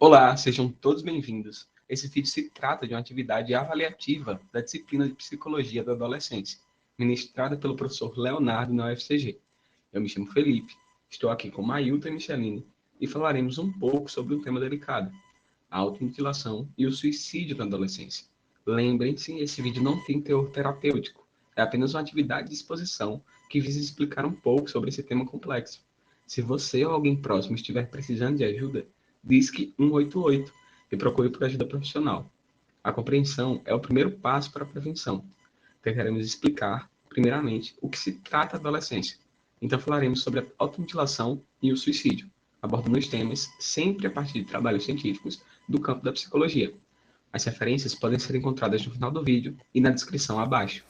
Olá, sejam todos bem-vindos. Esse vídeo se trata de uma atividade avaliativa da disciplina de Psicologia da Adolescência, ministrada pelo professor Leonardo na UFCG. Eu me chamo Felipe, estou aqui com Mailton e Micheline e falaremos um pouco sobre um tema delicado, a automutilação e o suicídio na adolescência. Lembrem-se, esse vídeo não tem teor terapêutico, é apenas uma atividade de exposição que visa explicar um pouco sobre esse tema complexo. Se você ou alguém próximo estiver precisando de ajuda, disque 188 e procure por ajuda profissional. A compreensão é o primeiro passo para a prevenção. Tentaremos explicar, primeiramente, o que se trata a adolescência. Então falaremos sobre a automutilação e o suicídio, abordando os temas sempre a partir de trabalhos científicos do campo da psicologia. As referências podem ser encontradas no final do vídeo e na descrição abaixo.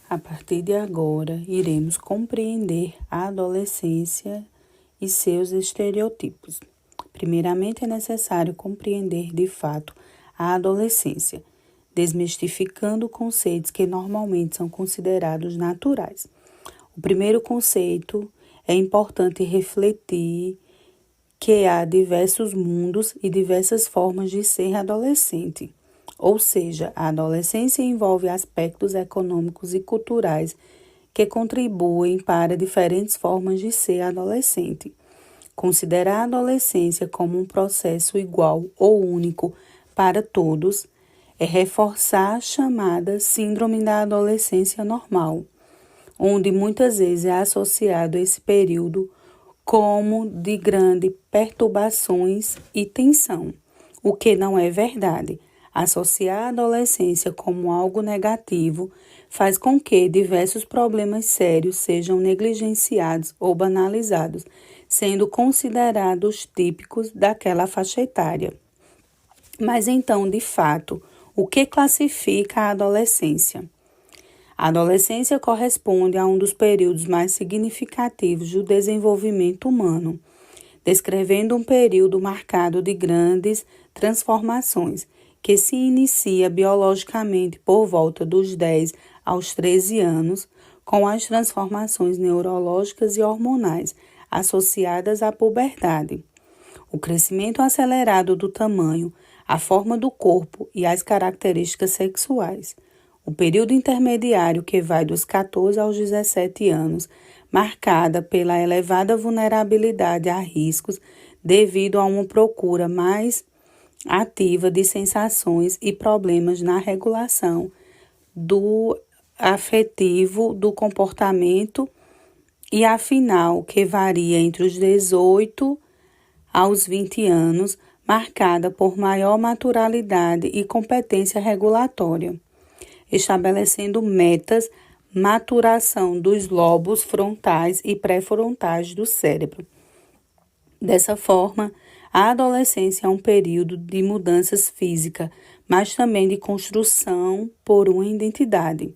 A partir de agora, iremos compreender a adolescência e seus estereotipos. Primeiramente, é necessário compreender de fato a adolescência, desmistificando conceitos que normalmente são considerados naturais. O primeiro conceito é importante refletir que há diversos mundos e diversas formas de ser adolescente. Ou seja, a adolescência envolve aspectos econômicos e culturais que contribuem para diferentes formas de ser adolescente. Considerar a adolescência como um processo igual ou único para todos é reforçar a chamada síndrome da adolescência normal, onde muitas vezes é associado esse período como de grandes perturbações e tensão, o que não é verdade. Associar a adolescência como algo negativo faz com que diversos problemas sérios sejam negligenciados ou banalizados, sendo considerados típicos daquela faixa etária. Mas então, de fato, o que classifica a adolescência? A adolescência corresponde a um dos períodos mais significativos do desenvolvimento humano, descrevendo um período marcado de grandes transformações, que se inicia biologicamente por volta dos 10 aos 13 anos, com as transformações neurológicas e hormonais associadas à puberdade. O crescimento acelerado do tamanho, a forma do corpo e as características sexuais. O período intermediário, que vai dos 14 aos 17 anos, marcada pela elevada vulnerabilidade a riscos devido a uma procura mais ativa de sensações e problemas na regulação do afetivo, do comportamento e a final, que varia entre os 18 aos 20 anos, marcada por maior maturalidade e competência regulatória, estabelecendo metas, maturação dos lobos frontais e pré-frontais do cérebro. Dessa forma, a adolescência é um período de mudanças físicas, mas também de construção por uma identidade,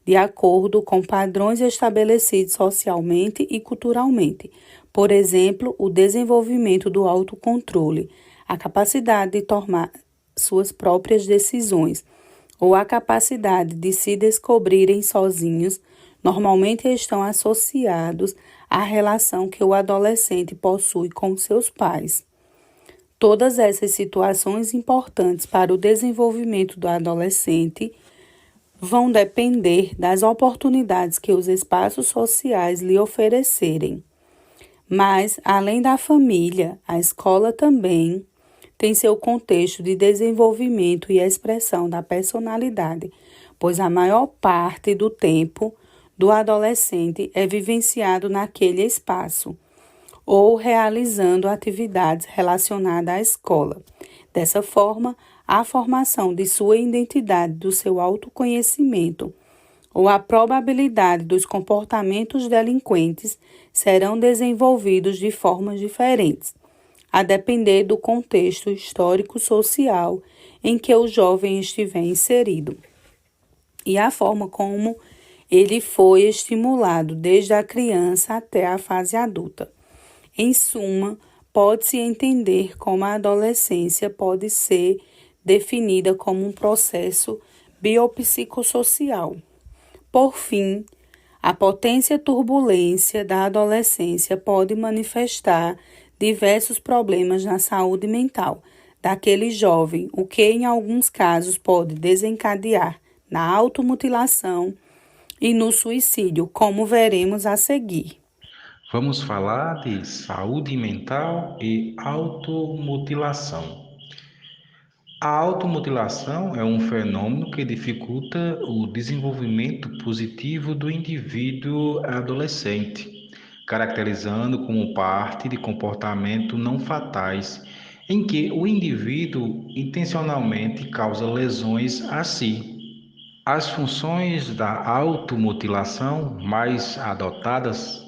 de acordo com padrões estabelecidos socialmente e culturalmente. Por exemplo, o desenvolvimento do autocontrole, a capacidade de tomar suas próprias decisões, ou a capacidade de se descobrirem sozinhos, normalmente estão associados à relação que o adolescente possui com seus pais. Todas essas situações importantes para o desenvolvimento do adolescente vão depender das oportunidades que os espaços sociais lhe oferecerem. Mas, além da família, a escola também tem seu contexto de desenvolvimento e expressão da personalidade, pois a maior parte do tempo do adolescente é vivenciado naquele espaço ou realizando atividades relacionadas à escola. Dessa forma, a formação de sua identidade, do seu autoconhecimento ou a probabilidade dos comportamentos delinquentes serão desenvolvidos de formas diferentes, a depender do contexto histórico-social em que o jovem estiver inserido e a forma como ele foi estimulado desde a criança até a fase adulta. Em suma, pode-se entender como a adolescência pode ser definida como um processo biopsicossocial. Por fim, a potência turbulência da adolescência pode manifestar diversos problemas na saúde mental daquele jovem, o que em alguns casos pode desencadear na automutilação e no suicídio, como veremos a seguir. Vamos falar de saúde mental e automutilação. A automutilação é um fenômeno que dificulta o desenvolvimento positivo do indivíduo adolescente, caracterizando como parte de comportamentos não fatais, em que o indivíduo intencionalmente causa lesões a si. As funções da automutilação mais adotadas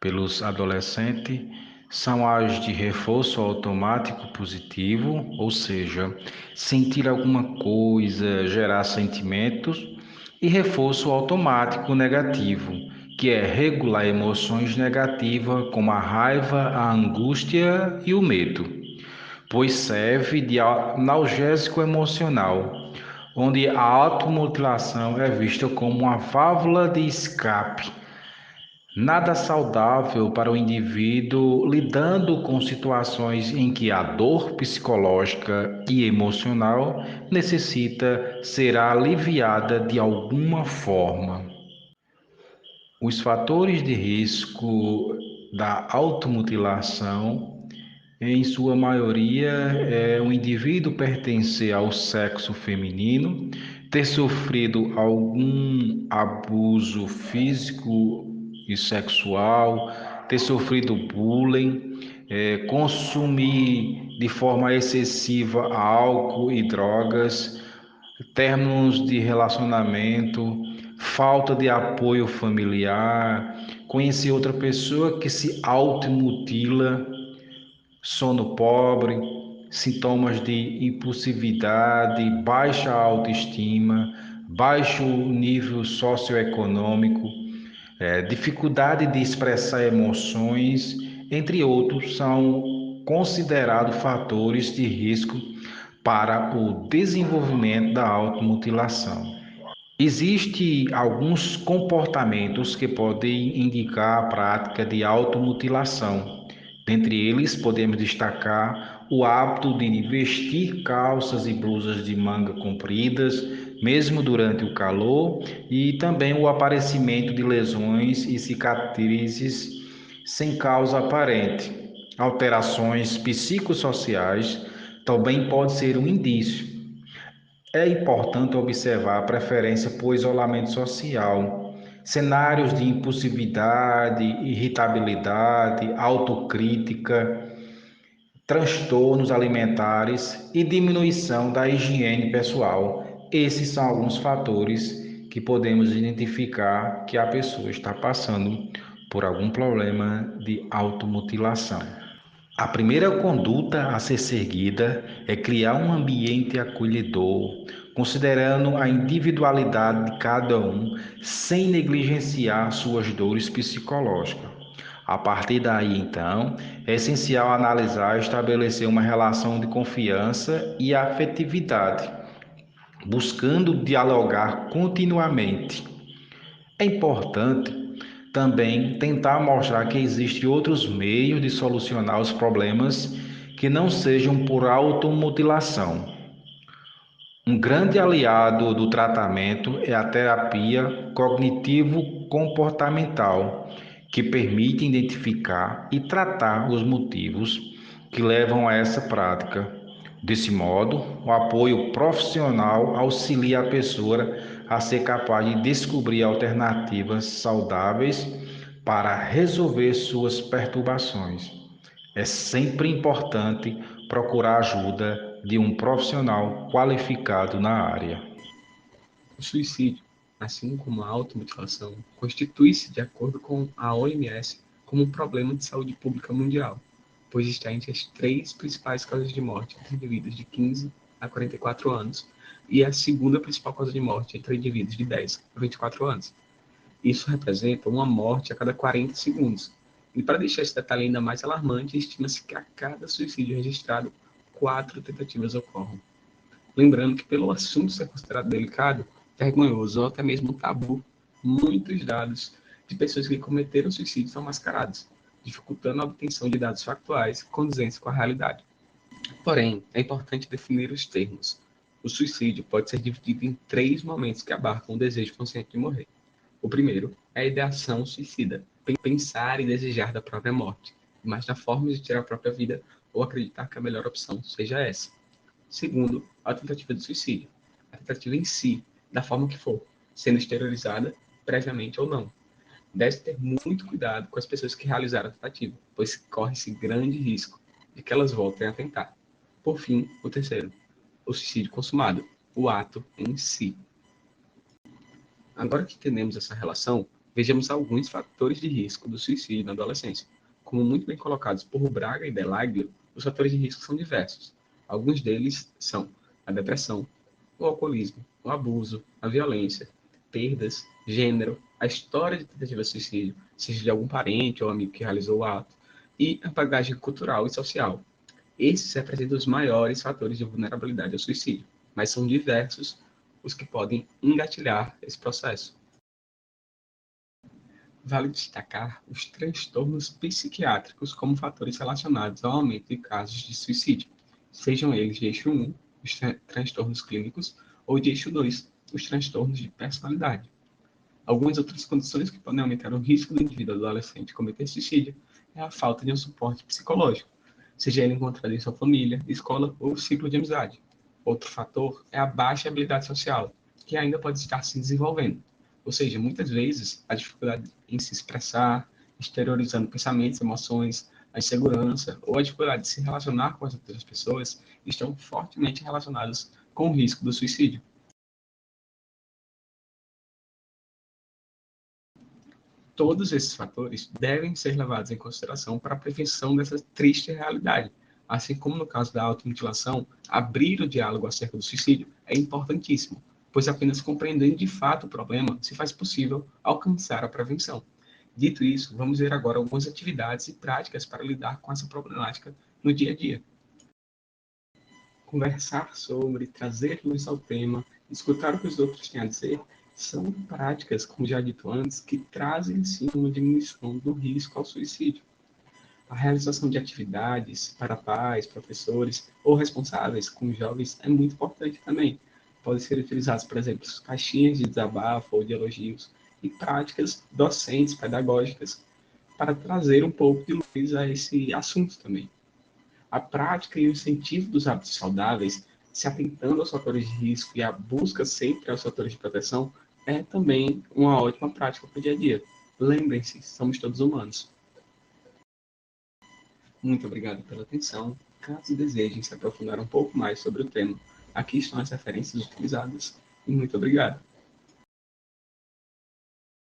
pelos adolescentes são as de reforço automático positivo, ou seja, sentir alguma coisa, gerar sentimentos, e reforço automático negativo, que é regular emoções negativas como a raiva, a angústia e o medo, pois serve de analgésico emocional, onde a automutilação é vista como uma válvula de escape nada saudável para o indivíduo lidando com situações em que a dor psicológica e emocional necessita ser aliviada de alguma forma. Os fatores de risco da automutilação, em sua maioria, é o indivíduo pertencer ao sexo feminino, ter sofrido algum abuso físico e sexual, ter sofrido bullying, consumir de forma excessiva álcool e drogas, términos de relacionamento, falta de apoio familiar, conhecer outra pessoa que se automutila, sono pobre, sintomas de impulsividade, baixa autoestima, baixo nível socioeconômico, dificuldade de expressar emoções, entre outros, são considerados fatores de risco para o desenvolvimento da automutilação. Existem alguns comportamentos que podem indicar a prática de automutilação. Dentre eles, podemos destacar o hábito de vestir calças e blusas de manga compridas, mesmo durante o calor, e também o aparecimento de lesões e cicatrizes sem causa aparente. Alterações psicossociais também pode ser um indício. É importante observar a preferência por isolamento social, cenários de impulsividade, irritabilidade, autocrítica, transtornos alimentares e diminuição da higiene pessoal. Esses são alguns fatores que podemos identificar que a pessoa está passando por algum problema de automutilação. A primeira conduta a ser seguida é criar um ambiente acolhedor, considerando a individualidade de cada um, sem negligenciar suas dores psicológicas. A partir daí, então, é essencial analisar e estabelecer uma relação de confiança e afetividade, buscando dialogar continuamente. É importante também tentar mostrar que existem outros meios de solucionar os problemas que não sejam por automutilação. Um grande aliado do tratamento é a terapia cognitivo-comportamental, que permite identificar e tratar os motivos que levam a essa prática. Desse modo, o apoio profissional auxilia a pessoa a ser capaz de descobrir alternativas saudáveis para resolver suas perturbações. É sempre importante procurar ajuda de um profissional qualificado na área. O suicídio, assim como a automutilação, constitui-se, de acordo com a OMS, como um problema de saúde pública mundial, pois está entre as três principais causas de morte entre indivíduos de 15 a 44 anos e a segunda principal causa de morte entre indivíduos de 10 a 24 anos. Isso representa uma morte a cada 40 segundos. E para deixar esse detalhe ainda mais alarmante, estima-se que a cada suicídio registrado, 4 tentativas ocorram. Lembrando que, pelo assunto ser considerado delicado, vergonhoso ou até mesmo tabu, muitos dados de pessoas que cometeram suicídio são mascarados, dificultando a obtenção de dados factuais condizentes com a realidade. Porém, é importante definir os termos. O suicídio pode ser dividido em 3 momentos que abarcam o desejo consciente de morrer. O primeiro é a ideação suicida, pensar e desejar da própria morte, imaginar formas de tirar a própria vida ou acreditar que a melhor opção seja essa. Segundo, a tentativa de suicídio, a tentativa em si, da forma que for, sendo exteriorizada previamente ou não. Deve ter muito cuidado com as pessoas que realizaram a tentativa, pois corre-se grande risco de que elas voltem a tentar. Por fim, o terceiro, o suicídio consumado, o ato em si. Agora que entendemos essa relação, vejamos alguns fatores de risco do suicídio na adolescência. Como muito bem colocados por Braga e Delaglio, os fatores de risco são diversos. Alguns deles são a depressão, o alcoolismo, o abuso, a violência, perdas, gênero, a história de tentativa de suicídio, seja de algum parente ou amigo que realizou o ato, e a bagagem cultural e social. Esses representam os maiores fatores de vulnerabilidade ao suicídio, mas são diversos os que podem engatilhar esse processo. Vale destacar os transtornos psiquiátricos como fatores relacionados ao aumento de casos de suicídio, sejam eles de eixo 1, os transtornos clínicos, ou de eixo 2, os transtornos de personalidade. Algumas outras condições que podem aumentar o risco do indivíduo adolescente cometer suicídio é a falta de um suporte psicológico, seja ele encontrado em sua família, escola ou ciclo de amizade. Outro fator é a baixa habilidade social, que ainda pode estar se desenvolvendo. Ou seja, muitas vezes a dificuldade em se expressar, exteriorizando pensamentos, emoções, a insegurança ou a dificuldade de se relacionar com as outras pessoas estão fortemente relacionados com o risco do suicídio. Todos esses fatores devem ser levados em consideração para a prevenção dessa triste realidade. Assim como no caso da automutilação, abrir o diálogo acerca do suicídio é importantíssimo, pois apenas compreendendo de fato o problema se faz possível alcançar a prevenção. Dito isso, vamos ver agora algumas atividades e práticas para lidar com essa problemática no dia a dia. Conversar sobre, trazer luz ao tema, escutar o que os outros têm a dizer, são práticas, como já dito antes, que trazem sim uma diminuição do risco ao suicídio. A realização de atividades para pais, professores ou responsáveis com jovens é muito importante também. Podem ser utilizados, por exemplo, caixinhas de desabafo ou de elogios e práticas docentes, pedagógicas, para trazer um pouco de luz a esse assunto também. A prática e o incentivo dos hábitos saudáveis, se atentando aos fatores de risco e a busca sempre aos fatores de proteção, é também uma ótima prática para o dia a dia. Lembrem-se, somos todos humanos. Muito obrigado pela atenção. Caso desejem se aprofundar um pouco mais sobre o tema, aqui estão as referências utilizadas e muito obrigado.